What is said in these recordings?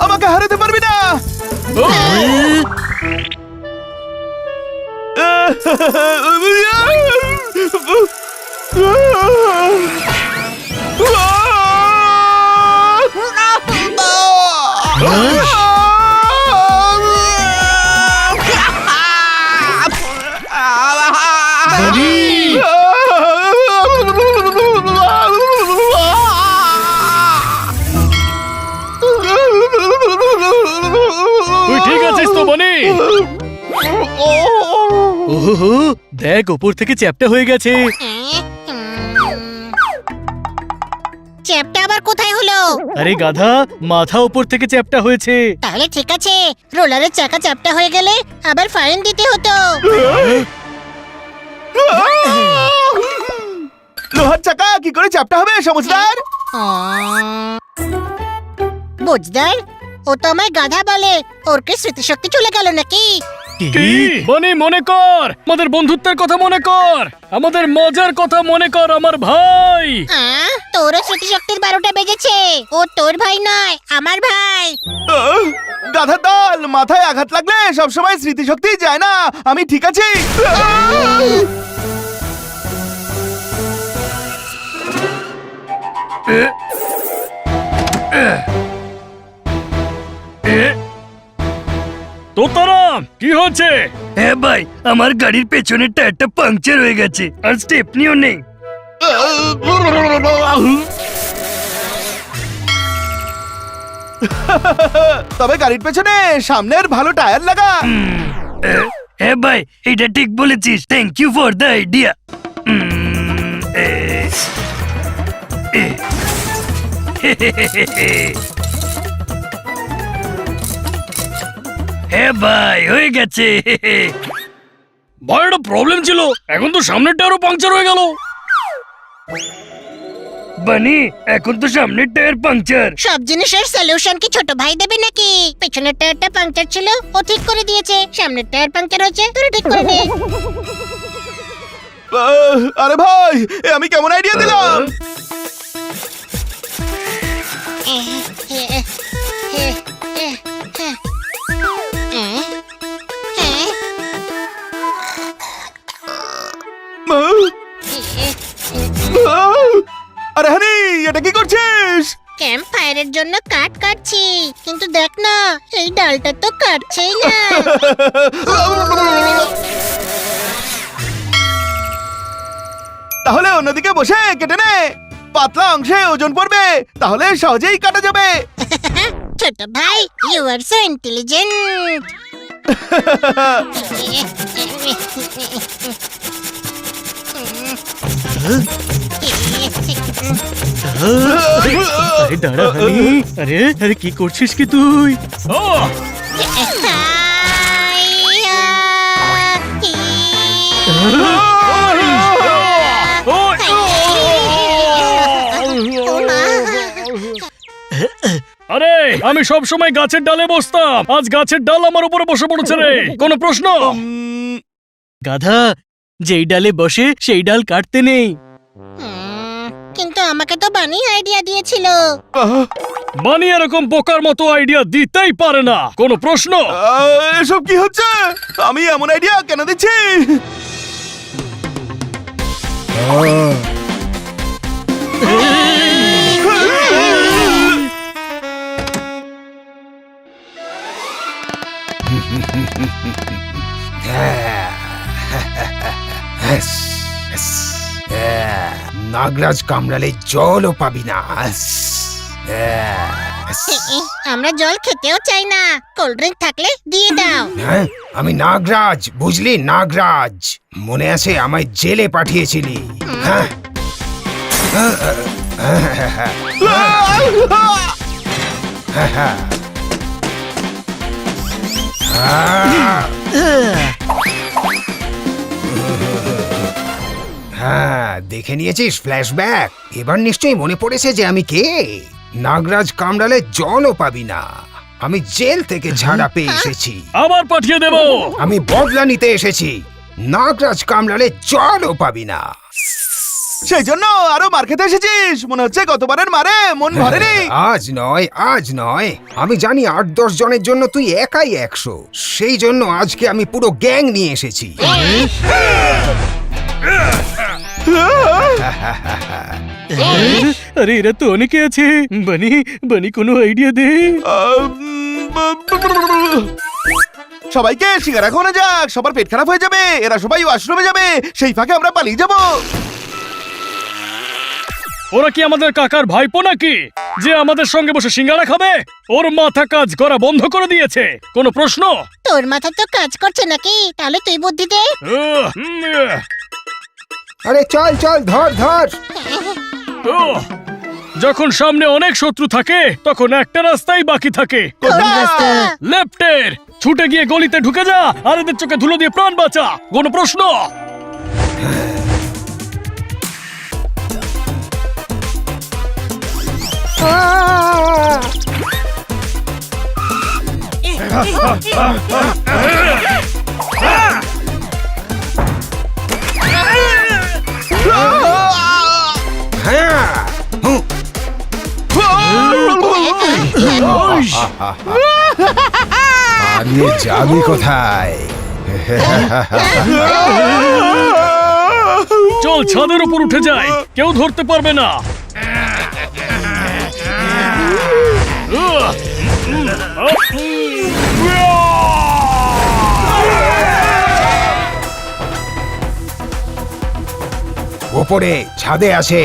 আমাকে হারাতে পারবি না। তুই ঠিক আছিস তো বনি? ওহো, দেখ উপর থেকে চ্যাপ্টা হয়ে গেছে। চ্যাপটা আবার কোথায় হলো? আরে গাধা, মাথা উপর থেকে চ্যাপ্টা হয়েছে। তাহলে ঠিক আছে, রোলারের চাকা চ্যাপটা হয়ে গেলে আবার ফাইন দিতে হতো। লোহার চাকা কি করে চ্যাপ্টা হবে সমঝদার? বুঝদার, ও তো আমায় গাধা বলে। ওর কি স্মৃতিশক্তি চলে গেল নাকি? কি? বনি মনে কর, আমাদের বন্ধুত্বের কথা মনে কর, আমাদের মজার কথা মনে কর আমার ভাই। তোরও স্মৃতিশক্তির 12টা বেজেছে। ও তোর ভাই নয়, আমার ভাই। গাধার দল, মাথায় আঘাত লাগলে সবসময় স্মৃতিশক্তি যায় না। আমি ঠিক আছি। তোতারাম, কি হচ্ছে? হ্যাঁ ভাই, আমার গাড়ির পেছনের টায়ারটা পাংচার হয়ে গেছে আর স্টেপনিও নেই। তবে গাড়ির পেছনে সামনের ভালো টায়ার লাগা। হ্যাঁ ভাই, এটা ঠিক বলেছিস। Thank you for the idea. হ্যাঁ ভাই, হয়ে গেছে। ভাই একটা প্রবলেম ছিল, এখন তো সামনের টায়ারও পাংচার হয়ে গেল। বানি, এখন তো সামনের টায়ার পাংচার। সব জিনিসের সলিউশন কি ছোট ভাই দেবে নাকি? পেছনের টায়ারটা পাংচার ছিল, ও ঠিক করে দিয়েছে। সামনের টায়ার পাংচার হয়েছে, তোরা ঠিক করে দে। আরে ভাই, আমি কেমন আইডিয়া দিলাম? আরে হানি, এটা কি করছিস? ক্যাম্প ফায়ারের জন্য কাঠ কাটছি, কিন্তু দেখ না, এই ডালটা তো কাটছেই না। তাহলে অন্যদিকে বসে কেটে নে, পাতলা অংশে ওজন পড়বে, তাহলে সহজেই কাটা যাবে। ছোট ভাই, ইউ আর সো ইন্টেলিজেন্ট। আরে দাঁড়া হানি, আরে আরে কি করছিস কি তুই? আরে আমি সব সময় গাছের ডালে বসতাম, আজ গাছের ডাল আমার উপরে বসে পড়েছে রে। কোনো প্রশ্ন? গাধা, যেই ডালে বসে সেই ডাল কাটতে নেই। কিন্তু আমাকে তো বানি আইডিয়া দিয়েছিল। বানি এরকম বোকার মতো আইডিয়া দিতেই পারে না। কোনো প্রশ্ন? এসব কি হচ্ছে? আমি এমন আইডিয়া কেন দিচ্ছি? নাগরাজ কামড়ালে জলও পাবি না। আমরা জল খেতেও চাই না, কোল্ড ড্রিঙ্ক থাকলে দিয়ে দাও। হ্যাঁ, আমি নাগরাজ, বুঝলি? নাগরাজ, মনে আছে আমায় জেলে পাঠিয়েছিলি? হ্যাঁ, হ্যাঁ, দেখে নিয়েছিস ফ্ল্যাশব্যাক? এবার নিশ্চয়ই মনে পড়েছে যে আমি কে। নাগরাজ কামড়ালে জলও পাবি না। আমি জেল থেকে ছাড়া পেয়ে এসেছি। আবার পাঠিয়ে দেব। আমি বদলা নিতে এসেছি। নাগরাজ কামড়ালে জলও পাবি না। সেই জন্য আরো মার খেতে এসেছিস? মনে হচ্ছে গতবারের মারে মন ভরেনি। আজ নয় আমি জানি 8-10 জনের জন্য তুই একাই 100, সেই জন্য আজকে আমি পুরো গ্যাং নিয়ে এসেছি। আরে এরা তো অনেকে আছে। বানি বানি কোনো আইডিয়া দে। সবাইকে সিঙ্গারা খাওয়ানো যাক, সবার পেট খারাপ হয়ে যাবে, এরা সবাই ওয়াশরুমে যাবে, সেই ফাঁকে আমরা পালিয়ে যাব। ওরা কি আমাদের কাকার ভাইপো নাকি যে আমাদের সঙ্গে বসে সিঙ্গারা খাবে? ওর মাথা কাজ করা বন্ধ করে দিয়েছে। কোনো প্রশ্ন? তোর মাথা তো কাজ করছে নাকি? তাহলে তুই বুদ্ধি দে। আরে চল চল, ধর ধর। যখন সামনে অনেক শত্রু থাকে তখন একটা রাস্তাই বাকি থাকে, কোন রাস্তা? লেফটের। ছুটে গিয়ে গলিতে ঢুকে যা আর এদের চোখে ধুলো দিয়ে প্রাণ বাঁচা। কোনো প্রশ্ন? হ্যাঁ, হুঁ। পালিয়ে যাবি কোথায়? চল ছাদের উপর উঠে যাই, কেউ ধরতে পারবে না। ওপরে ছাদে আছে।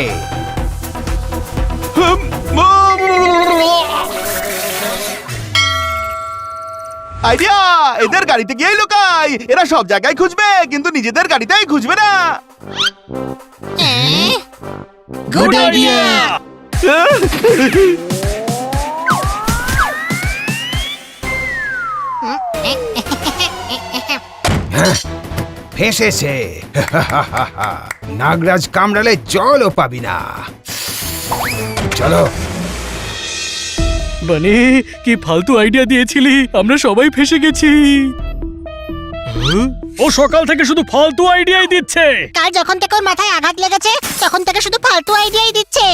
আইডিয়া! এদের গাড়িতে গিয়েই লুকাই। এরা সব জায়গায় খুঁজবে কিন্তু নিজেদের গাড়িতেই খুঁজবে না। Good idea. ফেসেছে। নাগরাজ কামড়ালে জলও পাবি না। চলো। বানি কি ফালতু আইডিয়া দিয়েছিলি, আমরা সবাই ফেসে গেছি। ও সকাল থেকে শুধু ফালতু আইডিয়াই দিচ্ছে। কাল যখন থেকে ওর মাথায় আঘাত লেগেছে তখন থেকে শুধু ফালতু আইডিয়াই দিচ্ছে।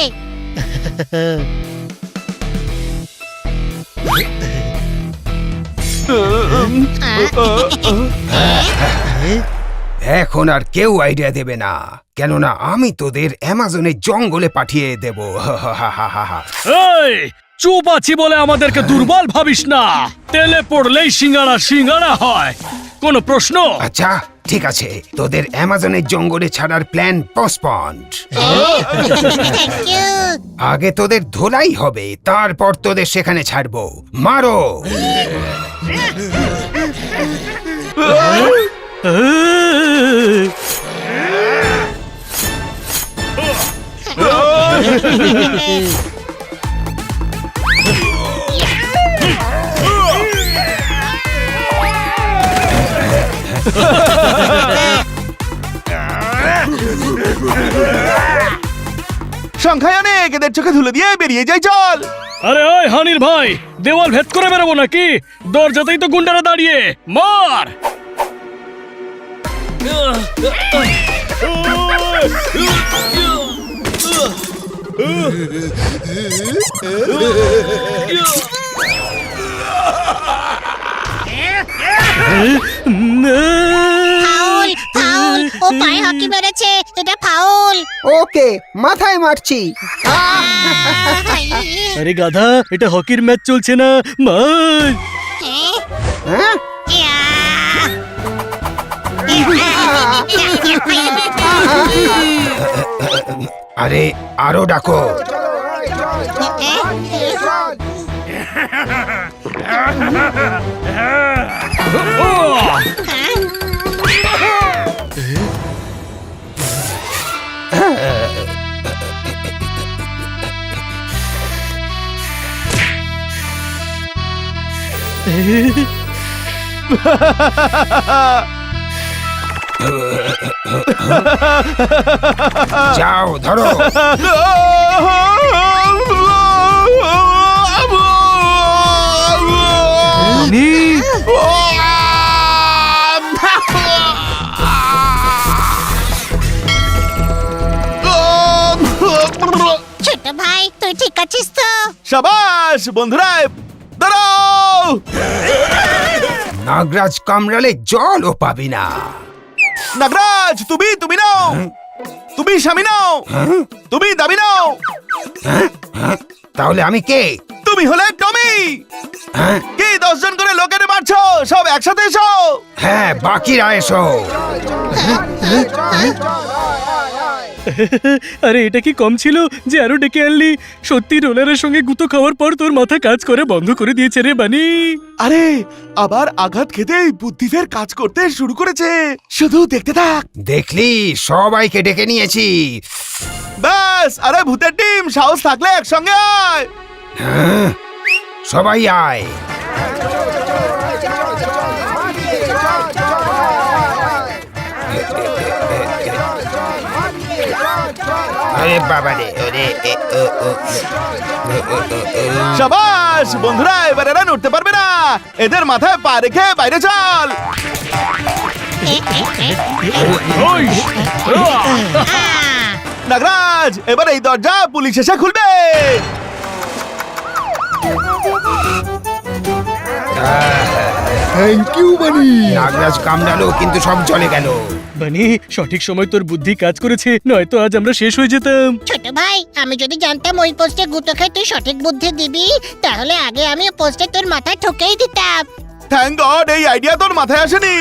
এখন আর কেউ আইডিয়া দেবে না, কেননা আমি তোদের অ্যামাজনের জঙ্গলে পাঠিয়ে দেব। এই চুপ আছি বলে আমাদেরকে দুর্বল ভাবিস না। তেলে পড়লেই সিঙ্গারা সিঙ্গারা হয়। কোনো প্রশ্ন? আচ্ছা ঠিক আছে, তোদের অ্যামাজনের জঙ্গলে ছাড়ার প্ল্যান পোস্টপন্ড। Thank you. আগে তোদের ধোলাই হবে, তারপর তোদের সেখানে ছাড়বো। মারো। সংখ্যায় অনেক, এদের চোখে ধুলে দিয়ে বেরিয়ে যাই, চল। আরে ওই হানির ভাই, দেওয়াল ভেদ করে বেরোবো নাকি? দরজাতেই তো গুন্ডারা দাঁড়িয়ে, মার। Foul foul. ও পায়ে হকি মেরেছে, এটা ফাউল। ওকে, মাথায় মারছি। আরে গাধা, এটা হকির ম্যাচ চলছে না, মার। হ্যাঁ? আরে আরো ডাকো। যাও ধরো। বন্ধুরা দাঁড়াও। নাগরাজ কামড়ালে জলও পাবি না। নাগরাজ তুমি নাও, তুমি স্বামী নাও, তুমি দাবি নাও। তাহলে আমি কে? তুমি হলে টমি। হ্যাঁ? কি 10 জন করে লোকের মারছো? সব একসাথে এসো। হ্যাঁ, বাকিরা এসো। আরে এটা কি কম ছিল যে আরো ডেকে আনলি? সত্যি রোলারের সঙ্গে গুঁতো খাওয়ার পর তোর মাথা কাজ করে বন্ধ করে দিয়েছে রে বানি। আরে আবার আঘাত খেতেই বুদ্ধি ফের কাজ করতে শুরু করেছে, শুধু দেখতে থাক। দেখলি, সবাইকে ডেকে নিয়েছি। ব্যাস, আরে ভূতের টিম সাহস থাকলে একসঙ্গে আয়। হ্যাঁ, সবাই আয়। আরে বাবা রে, ওরে শাবাশ বন্ধুরা, এবার এরা নড়তে পারবে না। এদের মাথায় পা রেখে বাইরে চল। ওই, নাগরাজ, এবার এই দরজা পুলিশ এসে খুলবে। থ্যাংক ইউ বানি। নাগরাজ কামড়ালো, কিন্তু সব চলে গেল। বানি সঠিক সময় তোর বুদ্ধি কাজ করেছে, নয়তো আজ আমরা শেষ হয়ে যেতাম। ছোট ভাই, আমি যদি জানতাম ওই পোস্টে গুঁতো খেয়ে তুই সঠিক বুদ্ধি দিবি, তাহলে আগে আমি পোস্টে তোর মাথায় ঠুকেই দিতাম। থ্যাংক গড এই আইডিয়া তোর মাথায় আসেনি।